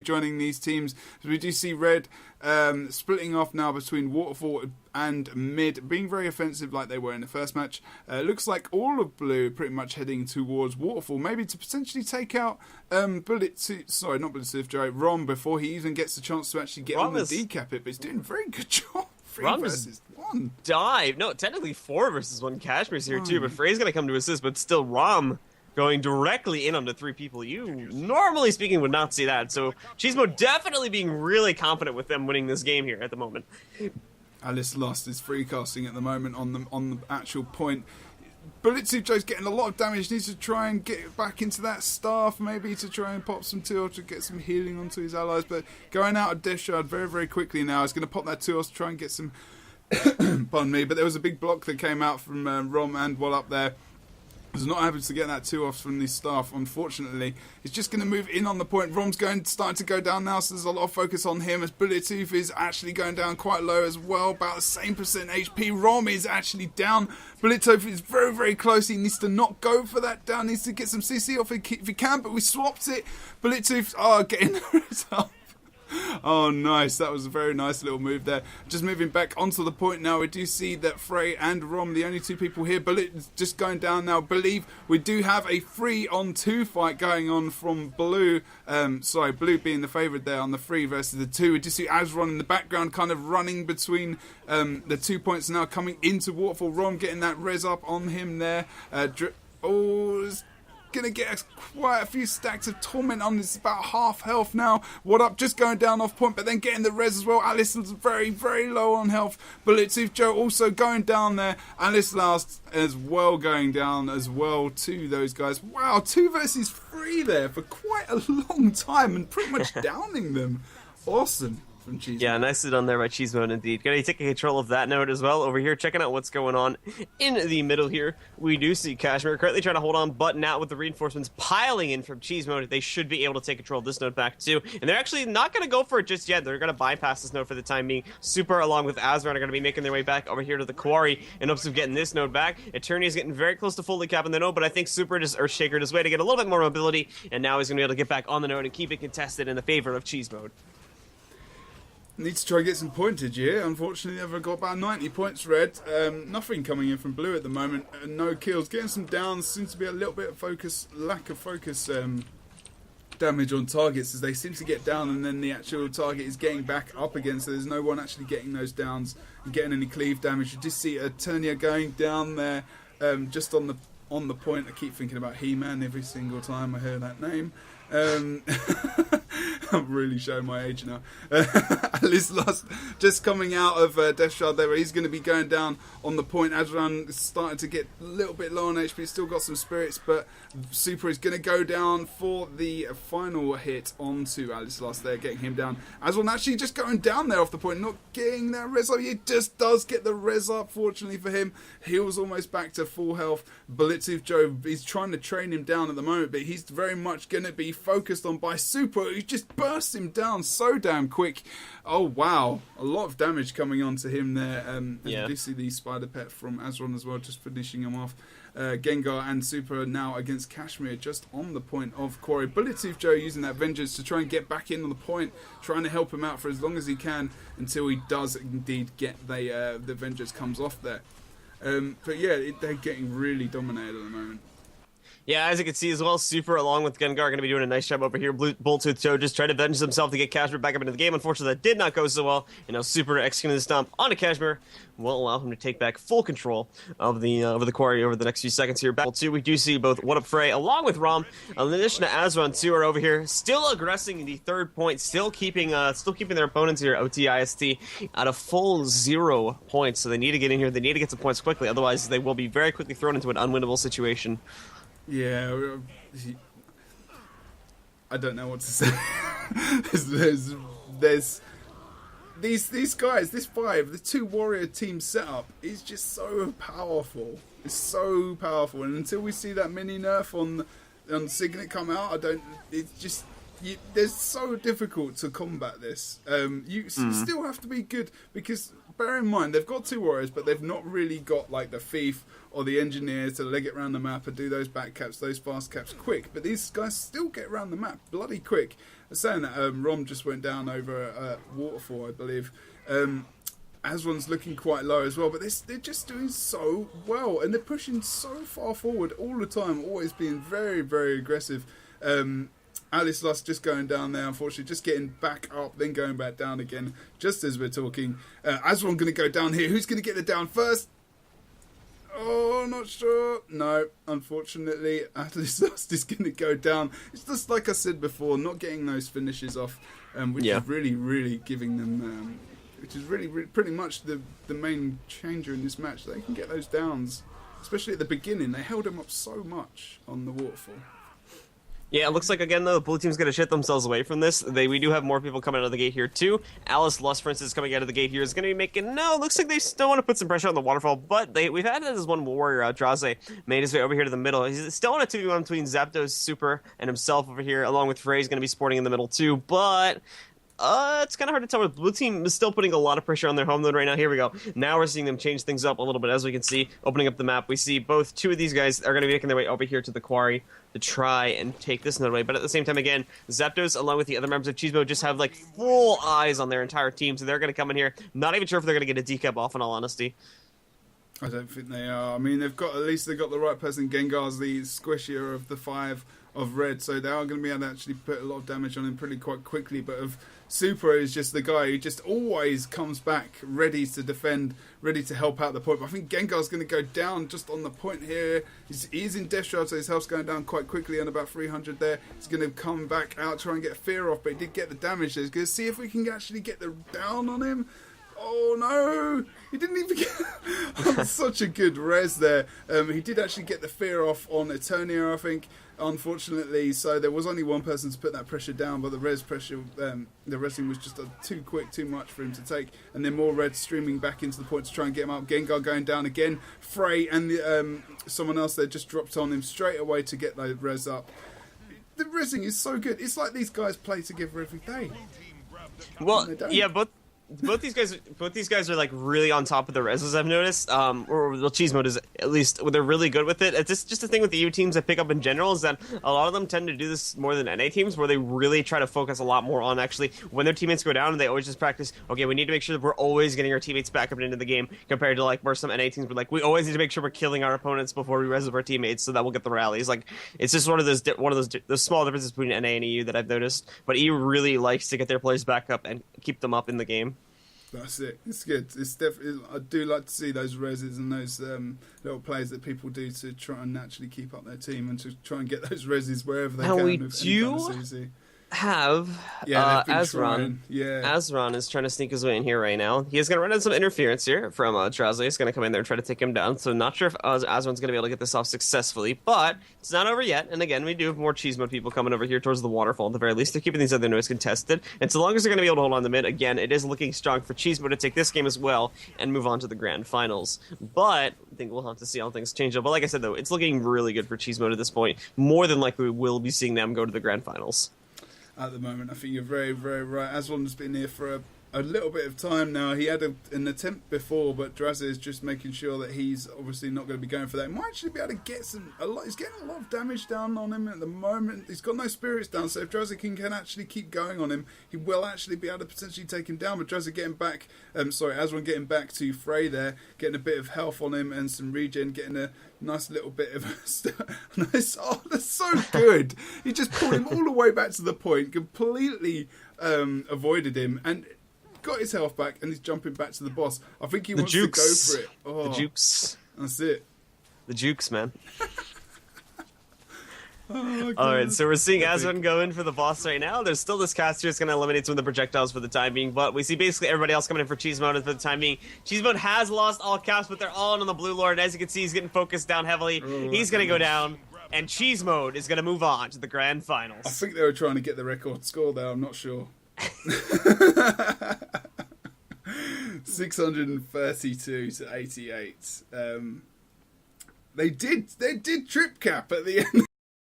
joining these teams. So we do see Red splitting off now between Waterfall and Mid, being very offensive like they were in the first match. Looks like all of Blue pretty much heading towards Waterfall, maybe to potentially take out Rom before he even gets the chance to actually get on the decap it, but he's doing a very good job. 3 versus 1. Dive. No, technically 4 versus 1. Cashmere's here too, but Frey's going to come to assist, but still Rom going directly in onto 3 people. You, normally speaking, would not see that. So Cheesemo definitely being really confident with them winning this game here at the moment. Alice lost his free casting at the moment on the actual point. Bulletproof Joe's getting a lot of damage. Needs to try and get back into that staff, maybe to try and pop some 2 or to get some healing onto his allies. But going out of Death Shard very, very quickly now. He's going to pop that 2 to try and get some. Pardon me, but there was a big block that came out from Rom and Wall up there. Was not able to get that 2 from the staff, unfortunately. He's just going to move in on the point. Rom's starting to go down now, so there's a lot of focus on him as Bulletproof is actually going down quite low as well, about the same percent HP. Rom is actually down. Bulletproof is very, very close. He needs to not go for that down. Needs to get some CC off if he can, but we swapped it. Bulletproof, getting the result. Oh, nice. That was a very nice little move there. Just moving back onto the point now. We do see that Frey and Rom, the only 2 people here. Bullet is just going down now. Believe we do have a 3-on-2 fight going on from Blue. Blue being the favourite there on the 3 versus the 2. We do see Azron in the background kind of running between the 2 points now, coming into Waterfall. Rom getting that res up on him there. Gonna get quite a few stacks of torment on this, about half health now. What up, just going down off point, but then getting the res as well. Alison's very, very low on health. Bulletproof Joe also going down there. Alice last as well, going down as well to those guys. Wow, 2 versus 3 there for quite a long time and pretty much downing them. Awesome. Yeah, nicely done there by Cheesemo indeed. Gonna take control of that note as well. Over here, checking out what's going on in the middle here. We do see Cashmere currently trying to hold on, but now with the reinforcements piling in from Cheesemo, they should be able to take control of this node back too. And they're actually not gonna go for it just yet. They're gonna bypass this node for the time being. Super, along with Azran, are gonna be making their way back over here to the quarry in hopes of getting this node back. Eternity is getting very close to fully capping the node, but I think Super just Earthshaker his way to get a little bit more mobility, and now he's gonna be able to get back on the node and keep it contested in the favor of Cheesemo. Need to try and get some pointage here. Unfortunately, they've got about 90 points red. Nothing coming in from Blue at the moment. No kills. Getting some downs. Seems to be a little bit of lack of focus damage on targets as they seem to get down and then the actual target is getting back up again. So there's no one actually getting those downs and getting any cleave damage. You just see Eternia going down there just on the point. I keep thinking about He-Man every single time I hear that name. I'm really showing my age now. Alice lost, just coming out of Death Shard there, where he's going to be going down on the point. Azran is starting to get a little bit low on HP, still got some spirits, but Super is going to go down for the final hit onto Alice lost there, getting him down. Azran actually just going down there off the point, not getting that res up. He just does get the res up, fortunately for him. He was almost back to full health. Bulletproof Joe, he's trying to train him down at the moment, but he's very much going to be focused on by Super, who just burst him down so damn quick. Oh wow, a lot of damage coming onto him there. You do see the spider pet from Azron as well, just finishing him off. Gengar and Super now against Kashmir, just on the point of Quarry. Bulletproof Joe using that vengeance to try and get back in on the point, trying to help him out for as long as he can until he does indeed get the vengeance comes off there. But yeah, they're getting really dominated at the moment. Yeah, as you can see as well, Super along with Gengar are going to be doing a nice job over here. Bulltooth Joe just tried to avenge himself to get Kashmir back up into the game. Unfortunately, that did not go so well. You know, Super executing the stomp onto Kashmir will allow him to take back full control of the quarry over the next few seconds here. Battle 2, we do see both What Up Frey along with Rom, in addition to Azron 2 are over here, still aggressing the 3rd point, still keeping their opponents here, OTIST, at a full 0 points. So they need to get in here. They need to get some points quickly. Otherwise, they will be very quickly thrown into an unwinnable situation. Yeah, I don't know what to say. there's these guys, this 5, the 2 warrior team setup is just so powerful. It's so powerful, and until we see that mini nerf on Signet come out, They're so difficult to combat this. You still have to be good because bear in mind they've got 2 warriors, but they've not really got like the thief or the engineer to leg it around the map and do those back caps, those fast caps quick. But these guys still get around the map bloody quick. I was saying that Rom just went down over Waterfall, I believe. Aswan's looking quite low as well, but they're just doing so well, and they're pushing so far forward all the time, always being very, very aggressive. Alice Lust just going down there, unfortunately, just getting back up, then going back down again, just as we're talking. Aswan going to go down here. Who's going to get the down first? Oh, not sure. No, unfortunately, Alice Lust is going to go down. It's just like I said before, not getting those finishes off, which is really, really giving them... which is really, really pretty much the main changer in this match. They can get those downs, especially at the beginning. They held them up so much on the Waterfall. Yeah, it looks like, again, though, the blue team's going to shit themselves away from this. We do have more people coming out of the gate here, too. Alice Lust, for instance, coming out of the gate here is going to be making... No, looks like they still want to put some pressure on the Waterfall, but we've had this one warrior, Draze, made his way over here to the middle. He's still on a 2v1 between Zapdos, Super, and himself over here, along with Frey's going to be sporting in the middle, too, but... it's kind of hard to tell. The blue team is still putting a lot of pressure on their home node right now. Here we go. Now we're seeing them change things up a little bit. As we can see, opening up the map, we see both 2 of these guys are going to be making their way over here to the quarry to try and take this node away. But at the same time, again, Zapdos, along with the other members of Cheesemo, just have like full eyes on their entire team. So they're going to come in here. Not even sure if they're going to get a decap off, in all honesty. I don't think they are. I mean, at least they've got the right person. Gengar's the squishier of the 5 of red, so they are going to be able to actually put a lot of damage on him quite quickly. But Super is just the guy who just always comes back ready to defend, ready to help out the point. But I think Gengar's going to go down just on the point here. He's in Death Shroud, so his health's going down quite quickly on about 300 there. He's going to come back out, try and get fear off, but he did get the damage there. He's going to see if we can actually get the down on him. Oh no! He didn't even get such a good res there. He did actually get the fear off on Eternia, I think, unfortunately. So there was only one person to put that pressure down, but the res pressure, the resing was just too quick, too much for him to take. And then more red streaming back into the point to try and get him up. Gengar going down again. Frey and someone else there just dropped on him straight away to get the res up. The resing is so good. It's like these guys play together every day. Well, yeah, both these guys are like really on top of the reses, I've noticed. Or the cheese mode is at least they're really good with it. It's just the thing with the EU teams I pick up in general is that a lot of them tend to do this more than NA teams, where they really try to focus a lot more on actually when their teammates go down, and they always just practice. Okay, we need to make sure that we're always getting our teammates back up into the game, compared to like where some NA teams were like, we always need to make sure we're killing our opponents before we res up our teammates so that we'll get the rallies. Like it's just one of those small differences between NA and EU that I've noticed. But EU really likes to get their players back up and keep them up in the game. That's it. It's good. It's definitely. I do like to see those reses and those little plays that people do to try and naturally keep up their team and to try and get those reses wherever they can. We do have Azron. Azron is trying to sneak his way in here right now. He is going to run into some interference here from Draze. He's going to come in there and try to take him down. So not sure if Azron's going to be able to get this off successfully, but it's not over yet. And again, we do have more cheese mode people coming over here towards the waterfall. At the very least, they're keeping these other nodes contested. And so long as they're going to be able to hold on to mid, again, it is looking strong for cheese mode to take this game as well and move on to the grand finals. But I think we'll have to see how things change up. But like I said, though, it's looking really good for cheese mode at this point. More than likely, we will be seeing them go to the grand finals. At the moment, I think you're very, very right. Aswan's been here for a little bit of time now. He had an attempt before, but Draze is just making sure that he's obviously not going to be going for that. He might actually be able to get he's getting a lot of damage down on him at the moment. He's got no spirits down, so if Draze can actually keep going on him, he will actually be able to potentially take him down. But Draze getting back, Aswan getting back to Frey there, getting a bit of health on him and some regen, getting a nice little bit of oh, that's so good. He just pulled him all the way back to the point, completely avoided him, and got his health back, and he's jumping back to the boss. I think he wants to go for it. Oh, the jukes. That's it. The jukes, man. Oh, alright, so we're seeing Aswan go in for the boss right now. There's still this caster that's going to eliminate some of the projectiles for the time being, but we see basically everybody else coming in for cheese mode for the time being. Cheese mode has lost all caps, but they're all in on the blue lord. As you can see, he's getting focused down heavily. He's going to go down, and cheese mode is going to move on to the grand finals. I think they were trying to get the record score there, I'm not sure. 632 to 88. They did trip cap at the end